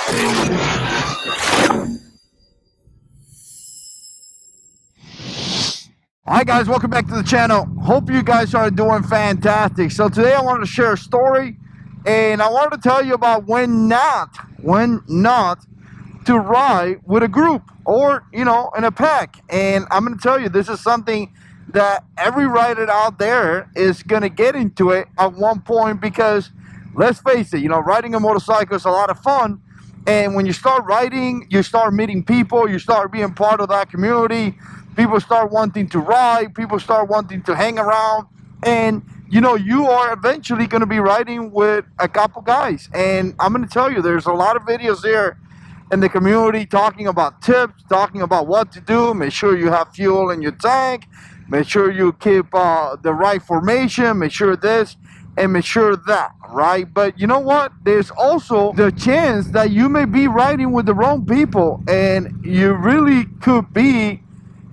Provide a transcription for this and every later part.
Hi guys, welcome back to the channel. Hope you guys are doing fantastic. So today I wanted to share a story, and I wanted to tell you about when not to ride with a group or, you know, in a pack. And I'm going to tell you, this is something that every rider out there is going to get into it at one point, because let's face it, you know, riding a motorcycle is a lot of fun. And when you start riding, you start meeting people, you start being part of that community. People start wanting to ride, people start wanting to hang around, and you know, you are eventually going to be riding with a couple guys. And I'm going to tell you, there's a lot of videos here in the community talking about tips, talking about what to do. Make sure you have fuel in your tank, make sure you keep the right formation, make sure this and make sure that, right? But you know what, there's also the chance that you may be riding with the wrong people, and you really could be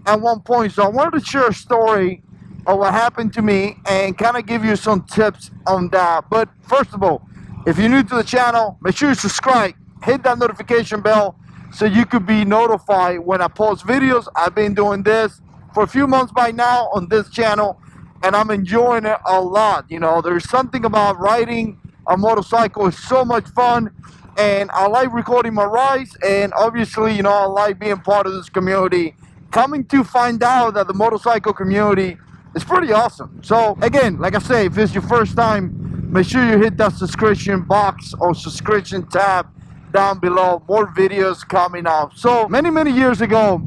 at one point. So I wanted to share a story of what happened to me and kind of give you some tips on that. But first of all, if you're new to the channel, make sure you subscribe, hit that notification bell so you could be notified when I post videos. I've been doing this for a few months by now on this channel, and I'm enjoying it a lot. You know, there's something about riding a motorcycle. It's so much fun, and I like recording my rides, and obviously, you know, I like being part of this community. Coming to find out that the motorcycle community is pretty awesome. So again, like I say, if it's your first time, make sure you hit that subscription box or subscription tab down below. More videos coming up. So many years ago,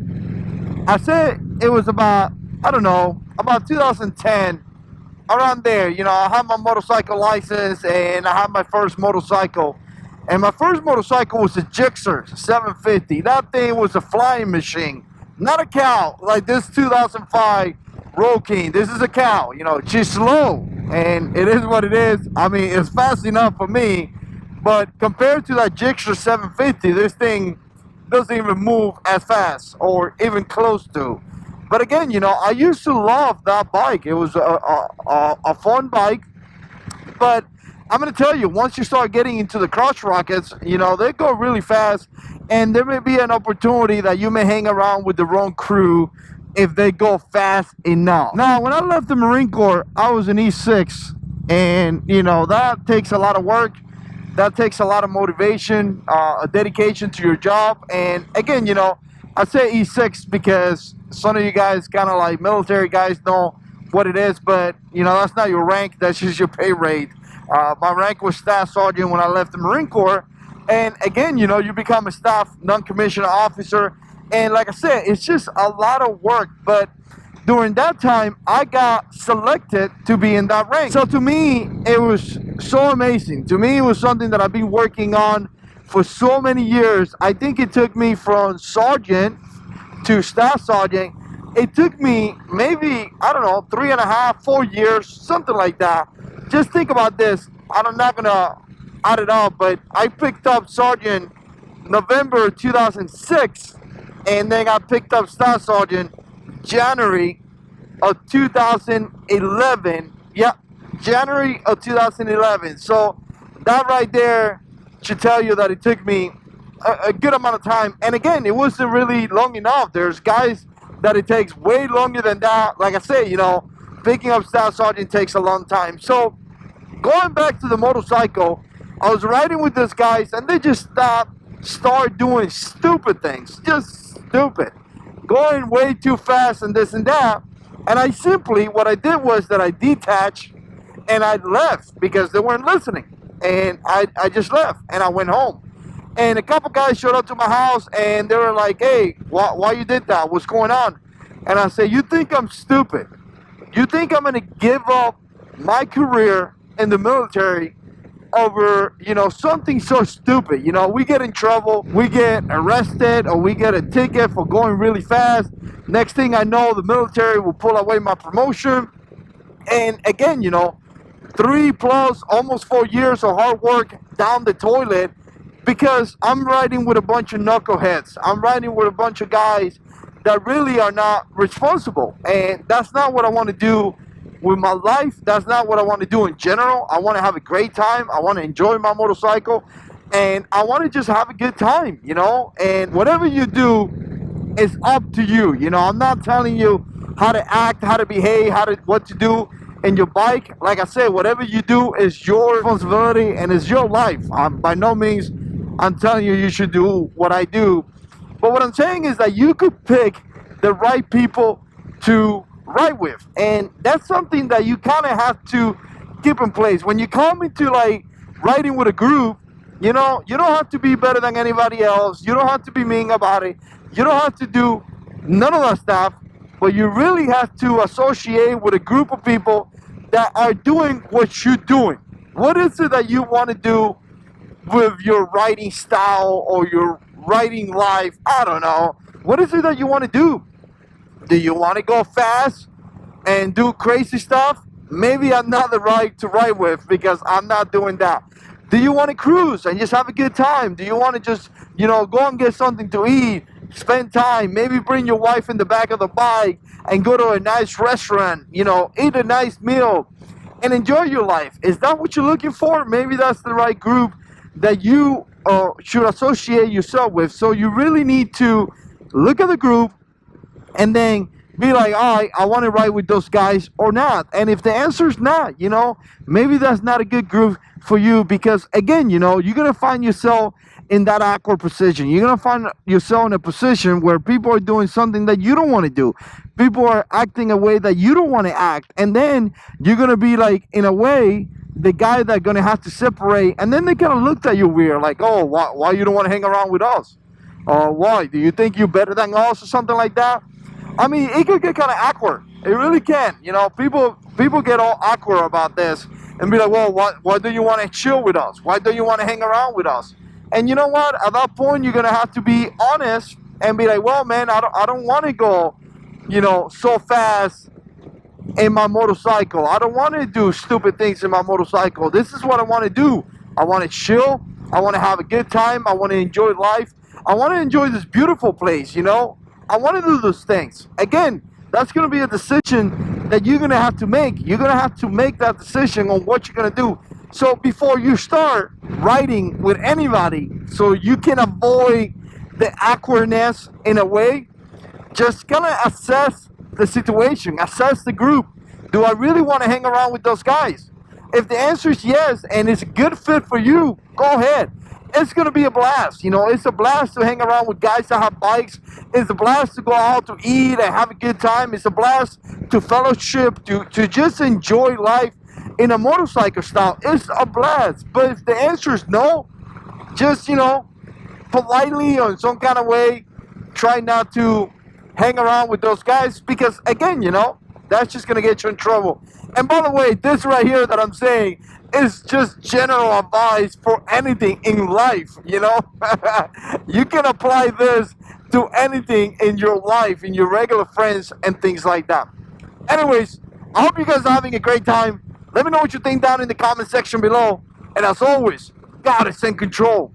I said it was about, I don't know, about 2010, around there. You know, I had my motorcycle license and I had my first motorcycle. And my first motorcycle was a JH6 750. That thing was a flying machine. Not a cow like this 2005 Road King. This is a cow. You know, she's slow, and it is what it is. I mean, it's fast enough for me, but compared to that JH6 750, this thing doesn't even move as fast or even close to. But again, you know, I used to love that bike. It was a fun bike. But I'm going to tell you, once you start getting into the crotch rockets, you know, they go really fast. And there may be an opportunity that you may hang around with the wrong crew if they go fast enough. Now, when I left the Marine Corps, I was an E6. And, you know, that takes a lot of work. That takes a lot of motivation, a dedication to your job. And again, you know, I say E6 because some of you guys kind of like military guys know what it is. But, you know, that's not your rank. That's just your pay rate. My rank was Staff Sergeant when I left the Marine Corps. And again, you know, you become a staff non-commissioned officer. And like I said, it's just a lot of work. But during that time, I got selected to be in that rank. So to me, it was so amazing. To me, it was something that I've been working on for so many years. I think it took me from sergeant to staff sergeant. It took me maybe, I don't know, 3.5, 4 years, something like that. Just think about this. I'm not going to add it up, but I picked up sergeant November 2006, and then I picked up staff sergeant January of 2011. Yeah, January of 2011. So that right there should tell you that it took me a good amount of time. And again, it wasn't really long enough. There's guys that it takes way longer than that. Like I say, you know, picking up staff sergeant takes a long time. So going back to the motorcycle, I was riding with these guys, and they just start doing stupid things, just stupid, going way too fast and this and that. And I simply, what I did was that I detached and I left because they weren't listening. And I just left and I went home. And a couple guys showed up to my house and they were like, hey, why you did that? What's going on? And I said, you think I'm stupid? You think I'm going to give up my career in the military over, you know, something so stupid? You know, we get in trouble, we get arrested, or we get a ticket for going really fast. Next thing I know, the military will pull away my promotion. And again, you know, 3+ almost 4 years of hard work down the toilet because I'm riding with a bunch of knuckleheads. I'm riding with a bunch of guys that really are not responsible. And that's not what I want to do with my life. That's not what I want to do in general. I want to have a great time. I want to enjoy my motorcycle. and I want to just have a good time, you know. And whatever you do is up to you. You know, I'm not telling you how to act, how to behave, what to do in your bike. Like I said, whatever you do is your responsibility and is your life. By no means I'm telling you you should do what I do, but what I'm saying is that you could pick the right people to ride with, and that's something that you kind of have to keep in place when you come into like riding with a group. You know, you don't have to be better than anybody else. You don't have to be mean about it. You don't have to do none of that stuff, but you really have to associate with a group of people that are doing what you're doing. What is it that you want to do with your writing style or your writing life? I don't know. What is it that you want to do? Do you want to go fast and do crazy stuff? Maybe I'm not the right to ride with because I'm not doing that. Do you want to cruise and just have a good time? Do you want to just, you know, go and get something to eat, spend time, maybe bring your wife in the back of the bike and go to a nice restaurant, you know, eat a nice meal and enjoy your life? Is that what you're looking for? Maybe that's the right group that you should associate yourself with. So you really need to look at the group and then be like, all right, I want to ride with those guys or not. And if the answer is not, you know, maybe that's not a good group for you, because again, you know, you're going to find yourself in that awkward position. You're going to find yourself in a position where people are doing something that you don't want to do. People are acting a way that you don't want to act. And then you're going to be like, in a way, the guy that's going to have to separate. And then they kind of looked at you weird, like, oh, why you don't want to hang around with us? Or why? Do you think you're better than us or something like that? I mean, it could get kind of awkward. It really can. You know, people get all awkward about this and be like, well, why do you want to chill with us? Why do you want to hang around with us? And you know what? At that point, you're gonna have to be honest and be like, well, man, I don't want to go, you know, so fast in my motorcycle. I don't want to do stupid things in my motorcycle. This is what I want to do. I want to chill. I want to have a good time. I want to enjoy life. I want to enjoy this beautiful place, you know. I want to do those things. Again, that's going to be a decision that you're going to have to make. You're going to have to make that decision on what you're going to do. So before you start riding with anybody, so you can avoid the awkwardness in a way, just kind of assess the situation, assess the group. Do I really want to hang around with those guys? If the answer is yes, and it's a good fit for you, go ahead. It's going to be a blast. You know, it's a blast to hang around with guys that have bikes. It's a blast to go out to eat and have a good time. It's a blast to fellowship, to just enjoy life in a motorcycle style. It's a blast. But if the answer is no, just, you know, politely or in some kind of way, try not to hang around with those guys, because again, you know, that's just going to get you in trouble. And by the way, this right here that I'm saying is just general advice for anything in life, you know. You can apply this to anything in your life, in your regular friends and things like that. Anyways, I hope you guys are having a great time. Let me know what you think down in the comment section below. And as always, God is in control.